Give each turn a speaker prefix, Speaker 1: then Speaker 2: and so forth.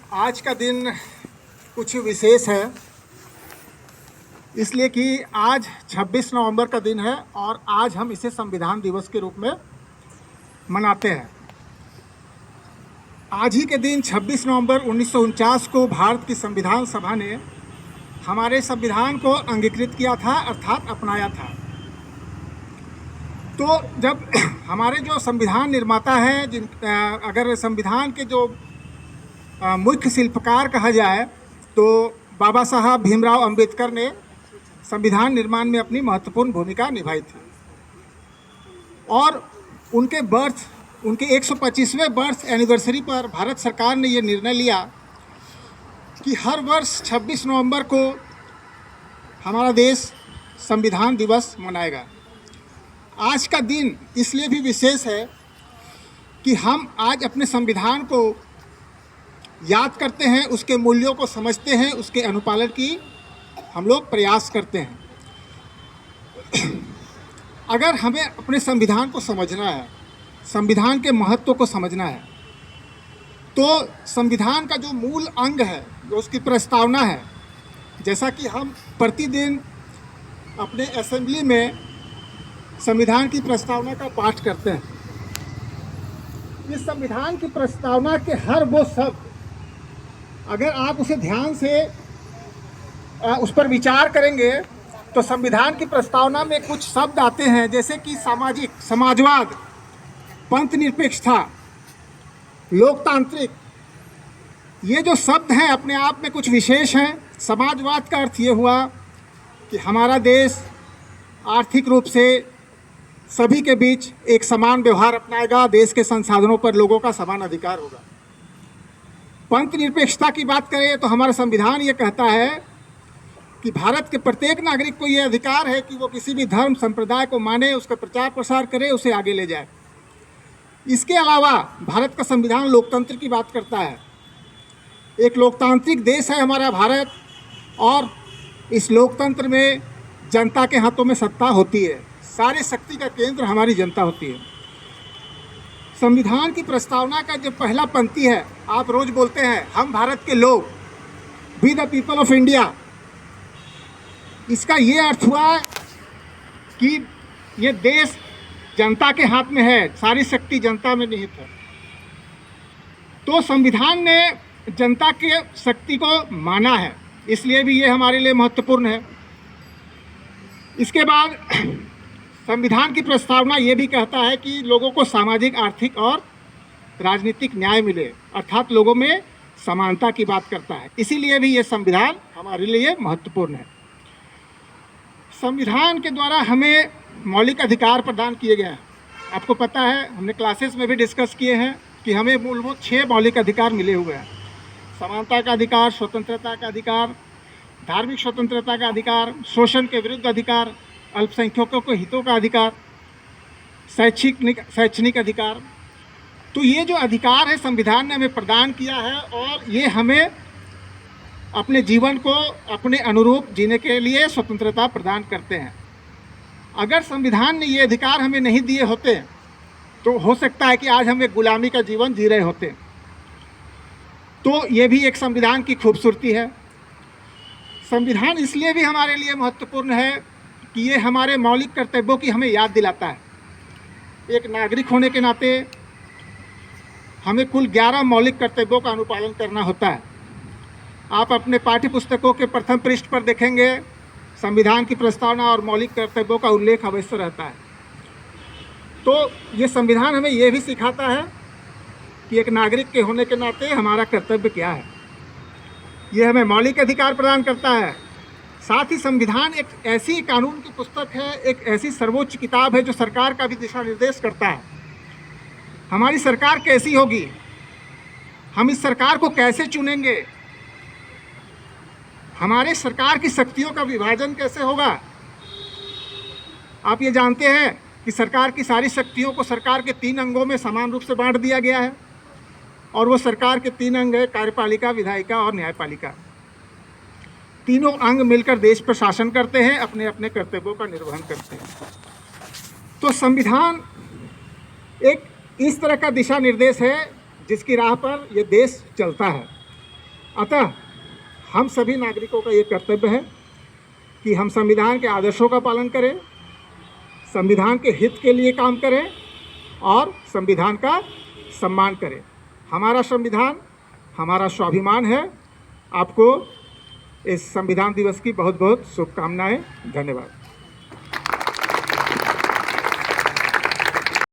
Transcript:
Speaker 1: आज का दिन कुछ विशेष है, इसलिए कि आज 26 नवंबर का दिन है और आज हम इसे संविधान दिवस के रूप में मनाते हैं। आज ही के दिन 26 नवंबर 1949 को भारत की संविधान सभा ने हमारे संविधान को अंगीकृत किया था, अर्थात अपनाया था। तो जब हमारे जो संविधान निर्माता हैं, अगर संविधान के जो मुख्य शिल्पकार कहा जाए तो बाबा साहब भीमराव अंबेडकर ने संविधान निर्माण में अपनी महत्वपूर्ण भूमिका निभाई थी और उनके 125वें बर्थ एनिवर्सरी पर भारत सरकार ने ये निर्णय लिया कि हर वर्ष 26 नवंबर को हमारा देश संविधान दिवस मनाएगा। आज का दिन इसलिए भी विशेष है कि हम आज अपने संविधान को याद करते हैं, उसके मूल्यों को समझते हैं, उसके अनुपालन की हम लोग प्रयास करते हैं। अगर हमें अपने संविधान को समझना है, संविधान के महत्व को समझना है, तो संविधान का जो मूल अंग है, जो उसकी प्रस्तावना है, जैसा कि हम प्रतिदिन अपने असेंबली में संविधान की प्रस्तावना का पाठ करते हैं, इस संविधान की प्रस्तावना के हर वो शब्द अगर आप उसे ध्यान से उस पर विचार करेंगे तो संविधान की प्रस्तावना में कुछ शब्द आते हैं, जैसे कि समाजवाद, पंथ निरपेक्षता, लोकतांत्रिक। ये जो शब्द हैं अपने आप में कुछ विशेष हैं। समाजवाद का अर्थ ये हुआ कि हमारा देश आर्थिक रूप से सभी के बीच एक समान व्यवहार अपनाएगा, देश के संसाधनों पर लोगों का समान अधिकार होगा। पंथ निरपेक्षता की बात करें तो हमारा संविधान ये कहता है कि भारत के प्रत्येक नागरिक को ये अधिकार है कि वो किसी भी धर्म संप्रदाय को माने, उसका प्रचार प्रसार करे, उसे आगे ले जाए। इसके अलावा भारत का संविधान लोकतंत्र की बात करता है। एक लोकतांत्रिक देश है हमारा भारत और इस लोकतंत्र में जनता के हाथों में सत्ता होती है। सारी शक्ति का केंद्र हमारी जनता होती है। संविधान की प्रस्तावना का जो पहला पंक्ति है, आप रोज बोलते हैं हम भारत के लोग, we the people of India. इसका ये अर्थ हुआ कि ये देश जनता के हाथ में है, सारी शक्ति जनता में निहित है। तो संविधान ने जनता के शक्ति को माना है, इसलिए भी ये हमारे लिए महत्वपूर्ण है। इसके बाद संविधान की प्रस्तावना ये भी कहता है कि लोगों को सामाजिक, आर्थिक और राजनीतिक न्याय मिले, अर्थात लोगों में समानता की बात करता है। इसीलिए भी ये संविधान हमारे लिए महत्वपूर्ण है। संविधान के द्वारा हमें मौलिक अधिकार प्रदान किए गए हैं। आपको पता है, हमने क्लासेस में भी डिस्कस किए हैं कि हमें मूलभूत 6 मौलिक अधिकार मिले हुए हैं। समानता का अधिकार, स्वतंत्रता का अधिकार, धार्मिक स्वतंत्रता का अधिकार, शोषण के विरुद्ध अधिकार, अल्पसंख्यकों के हितों का अधिकार, शैक्षणिक अधिकार। तो ये जो अधिकार है संविधान ने हमें प्रदान किया है और ये हमें अपने जीवन को अपने अनुरूप जीने के लिए स्वतंत्रता प्रदान करते हैं। अगर संविधान ने ये अधिकार हमें नहीं दिए होते तो हो सकता है कि आज हम एक गुलामी का जीवन जी रहे होते। तो ये भी एक संविधान की खूबसूरती है। संविधान इसलिए भी हमारे लिए महत्वपूर्ण है कि ये हमारे मौलिक कर्तव्यों की हमें याद दिलाता है। एक नागरिक होने के नाते हमें कुल 11 मौलिक कर्तव्यों का अनुपालन करना होता है। आप अपने पाठ्य पुस्तकों के प्रथम पृष्ठ पर देखेंगे संविधान की प्रस्तावना और मौलिक कर्तव्यों का उल्लेख अवश्य रहता है। तो ये संविधान हमें ये भी सिखाता है कि एक नागरिक के होने के नाते हमारा कर्तव्य क्या है। ये हमें मौलिक अधिकार प्रदान करता है। साथ ही संविधान एक ऐसी कानून की पुस्तक है, एक ऐसी सर्वोच्च किताब है जो सरकार का भी दिशा निर्देश करता है। हमारी सरकार कैसी होगी, हम इस सरकार को कैसे चुनेंगे, हमारे सरकार की शक्तियों का विभाजन कैसे होगा। आप ये जानते हैं कि सरकार की सारी शक्तियों को सरकार के 3 अंगों में समान रूप से बांट दिया गया है और वो सरकार के 3 अंग है, कार्यपालिका, विधायिका और न्यायपालिका। तीनों अंग मिलकर देश पर शासन करते हैं, अपने अपने कर्तव्यों का निर्वहन करते हैं। तो संविधान एक इस तरह का दिशा निर्देश है जिसकी राह पर ये देश चलता है। अतः हम सभी नागरिकों का ये कर्तव्य है कि हम संविधान के आदर्शों का पालन करें, संविधान के हित के लिए काम करें और संविधान का सम्मान करें। हमारा संविधान हमारा स्वाभिमान है। आपको इस संविधान दिवस की बहुत बहुत शुभकामनाएं। धन्यवाद।